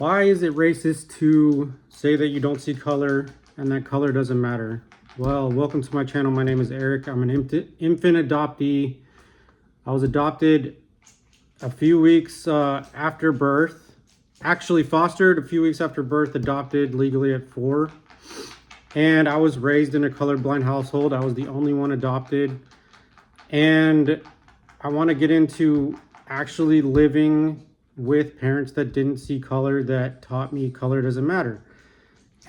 Why is it racist to say that you don't see color and that color doesn't matter? Well, welcome to my channel. My name is Eric. I'm an infant adoptee. I was adopted a few weeks after birth. Actually fostered a few weeks after birth, adopted legally at 4. And I was raised in a colorblind household. I was the only one adopted. And I want to get into actually living with parents that didn't see color, that taught me color doesn't matter.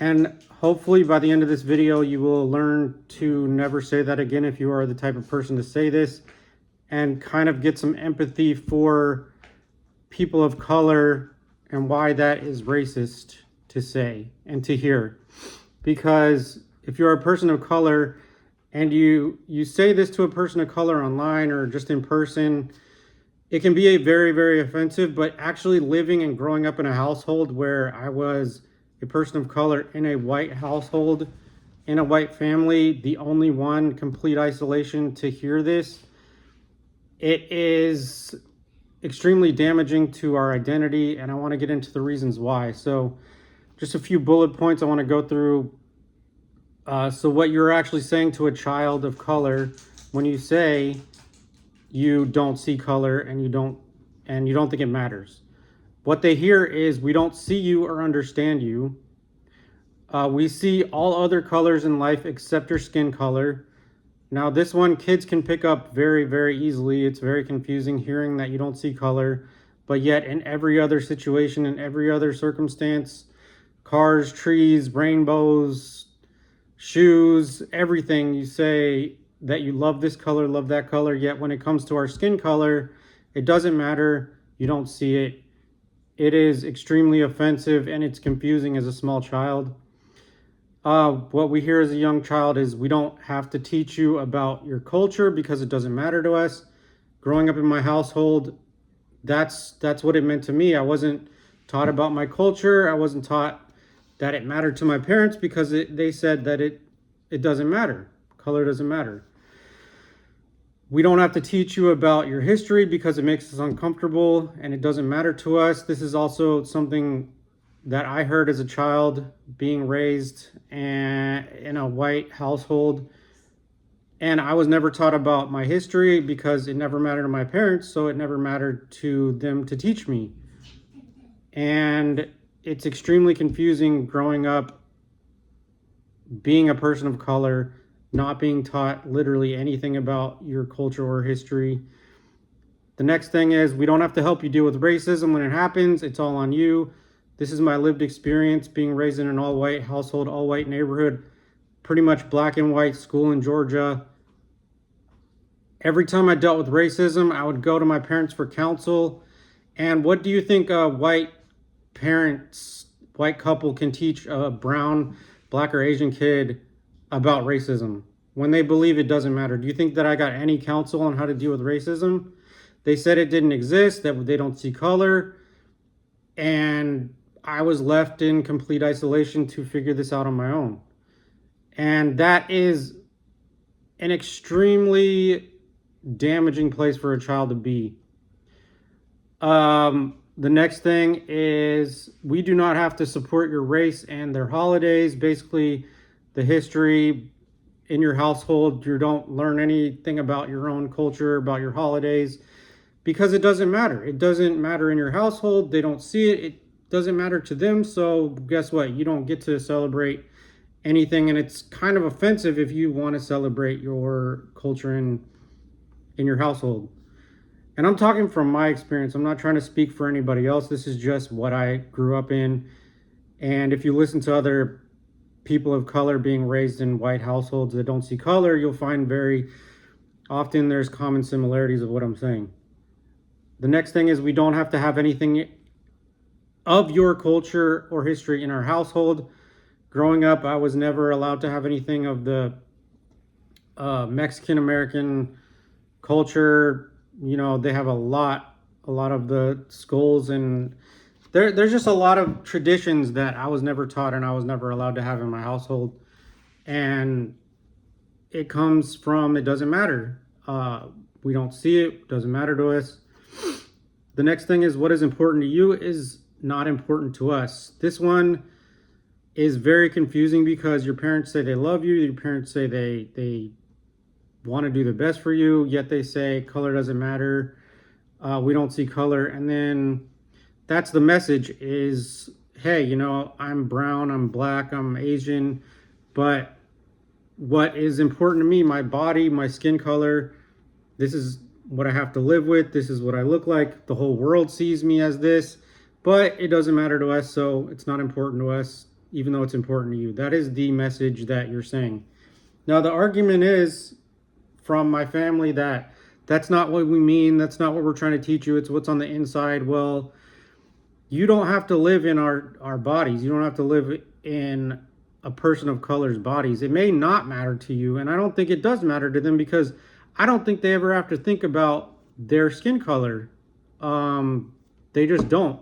And hopefully by the end of this video, you will learn to never say that again if you are the type of person to say this, and kind of get some empathy for people of color and why that is racist to say and to hear. Because if you're a person of color and you say this to a person of color online or just in person, it can be a very, very offensive. But actually living and growing up in a household where I was a person of color in a white household, in a white family, the only one, complete isolation, to hear this, it is extremely damaging to our identity, and I want to get into the reasons why. So just a few bullet points I want to go through. So what you're actually saying to a child of color when you say you don't see color and you don't think it matters. What they hear is, we don't see you or understand you. We see all other colors in life except your skin color. Now this one kids can pick up very, very easily. It's very confusing hearing that you don't see color, but yet in every other situation, in every other circumstance, cars, trees, rainbows, shoes, everything, you say that you love this color, love that color, yet when it comes to our skin color, it doesn't matter, you don't see it. It is extremely offensive and it's confusing as a small child. What we hear as a young child is, we don't have to teach you about your culture because it doesn't matter to us. Growing up in my household, that's what it meant to me. I wasn't taught about my culture. I wasn't taught that it mattered to my parents because they said that it doesn't matter. Color doesn't matter. We don't have to teach you about your history because it makes us uncomfortable and it doesn't matter to us. This is also something that I heard as a child being raised in a white household. And I was never taught about my history because it never mattered to my parents, so it never mattered to them to teach me. And it's extremely confusing growing up being a person of color, not being taught literally anything about your culture or history. The next thing is, we don't have to help you deal with racism when it happens. It's all on you. This is my lived experience being raised in an all-white household, all-white neighborhood, pretty much black and white school in Georgia. Every time I dealt with racism, I would go to my parents for counsel. And what do you think white parents, white couple can teach a brown, black or Asian kid about racism when they believe it doesn't matter? Do you think that I got any counsel on how to deal with racism? They said it didn't exist, that they don't see color, and I was left in complete isolation to figure this out on my own. And that is an extremely damaging place for a child to be. The next thing is, we do not have to support your race and their holidays. Basically, the history in your household, you don't learn anything about your own culture, about your holidays, because it doesn't matter. It doesn't matter in your household. They don't see it. It doesn't matter to them. So guess what? You don't get to celebrate anything. And it's kind of offensive if you want to celebrate your culture in your household. And I'm talking from my experience. I'm not trying to speak for anybody else. This is just what I grew up in. And if you listen to other people of color being raised in white households that don't see color, you'll find very often there's common similarities of what I'm saying. The next thing is, we don't have to have anything of your culture or history in our household. Growing up, I was never allowed to have anything of the Mexican-American culture. You know, they have a lot of the skulls, and there's just a lot of traditions that I was never taught and I was never allowed to have in my household. And it comes from, it doesn't matter. We don't see it, doesn't matter to us. The next thing is, what is important to you is not important to us. This one is very confusing because your parents say they love you, your parents say they want to do the best for you, yet they say color doesn't matter, we don't see color. And then that's the message is, hey, you know, I'm brown, I'm black, I'm Asian, but what is important to me, my body, my skin color, this is what I have to live with, this is what I look like, the whole world sees me as this, but it doesn't matter to us, so it's not important to us, even though it's important to you. That is the message that you're saying. Now, the argument is from my family that that's not what we mean, that's not what we're trying to teach you, it's what's on the inside. Well, you don't have to live in our bodies. You don't have to live in a person of color's bodies. It may not matter to you, and I don't think it does matter to them because I don't think they ever have to think about their skin color. They just don't.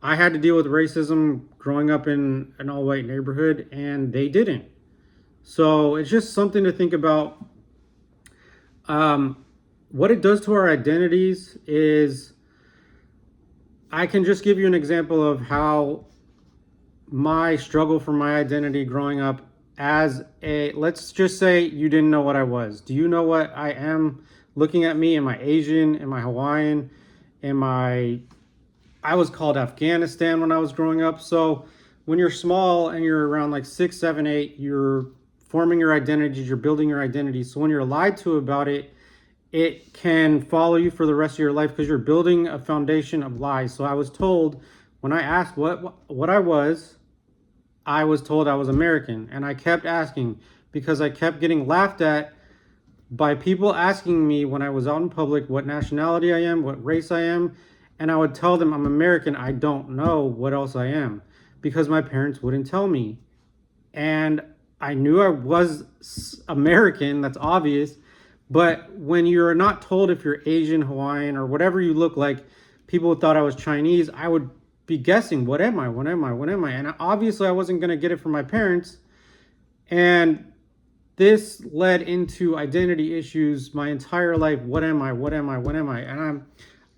I had to deal with racism growing up in an all-white neighborhood, and they didn't. So it's just something to think about. What it does to our identities is, I can just give you an example of how my struggle for my identity growing up as a, let's just say you didn't know what I was. Do you know what I am? Looking at me, am I Asian? Am I Hawaiian? I was called Afghanistan when I was growing up. So when you're small and you're around like 6, 7, 8, you're forming your identities, you're building your identity. So when you're lied to about it, it can follow you for the rest of your life because you're building a foundation of lies. So I was told, when I asked what I was told I was American. And I kept asking because I kept getting laughed at by people asking me when I was out in public what nationality I am, what race I am. And I would tell them I'm American. I don't know what else I am because my parents wouldn't tell me. And I knew I was American, that's obvious. But when you're not told if you're Asian, Hawaiian, or whatever you look like, people thought I was Chinese, I would be guessing, what am I? And obviously I wasn't going to get it from my parents. And this led into identity issues my entire life. What am I? And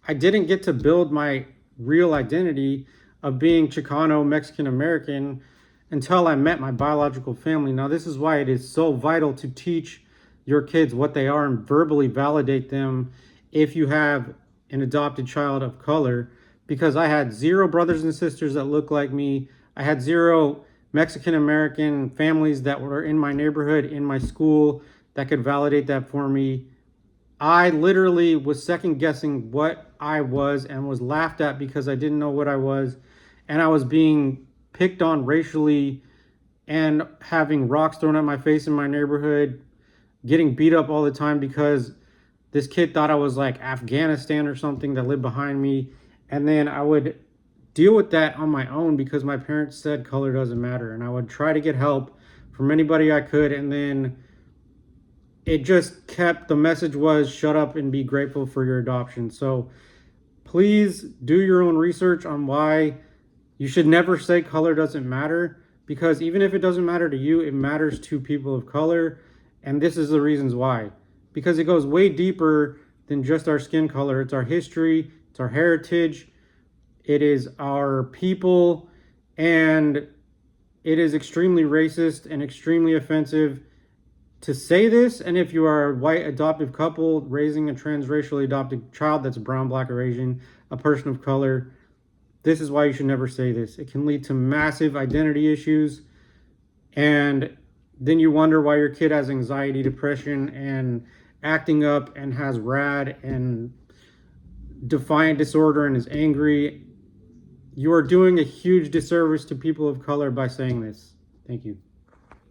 I didn't get to build my real identity of being Chicano, Mexican American until I met my biological family. Now, this is why it is so vital to teach your kids what they are and verbally validate them if you have an adopted child of color, because I had 0 brothers and sisters that looked like me. I had 0 Mexican American families that were in my neighborhood, in my school, that could validate that for me. I literally was second guessing what I was and was laughed at because I didn't know what I was. And I was being picked on racially and having rocks thrown at my face in my neighborhood, getting beat up all the time because this kid thought I was like Afghanistan or something that lived behind me. And then I would deal with that on my own because my parents said color doesn't matter. And I would try to get help from anybody I could. And then it just kept, the message was shut up and be grateful for your adoption. So please do your own research on why you should never say color doesn't matter, because even if it doesn't matter to you, it matters to people of color. And this is the reasons why, because it goes way deeper than just our skin color. It's our history, it's our heritage, it is our people, and it is extremely racist and extremely offensive to say this. And if you are a white adoptive couple raising a transracially adopted child that's brown, black, or Asian, a person of color, this is why you should never say this. It can lead to massive identity issues, and then you wonder why your kid has anxiety, depression, and acting up, and has RAD and defiant disorder and is angry. You are doing a huge disservice to people of color by saying this. Thank you.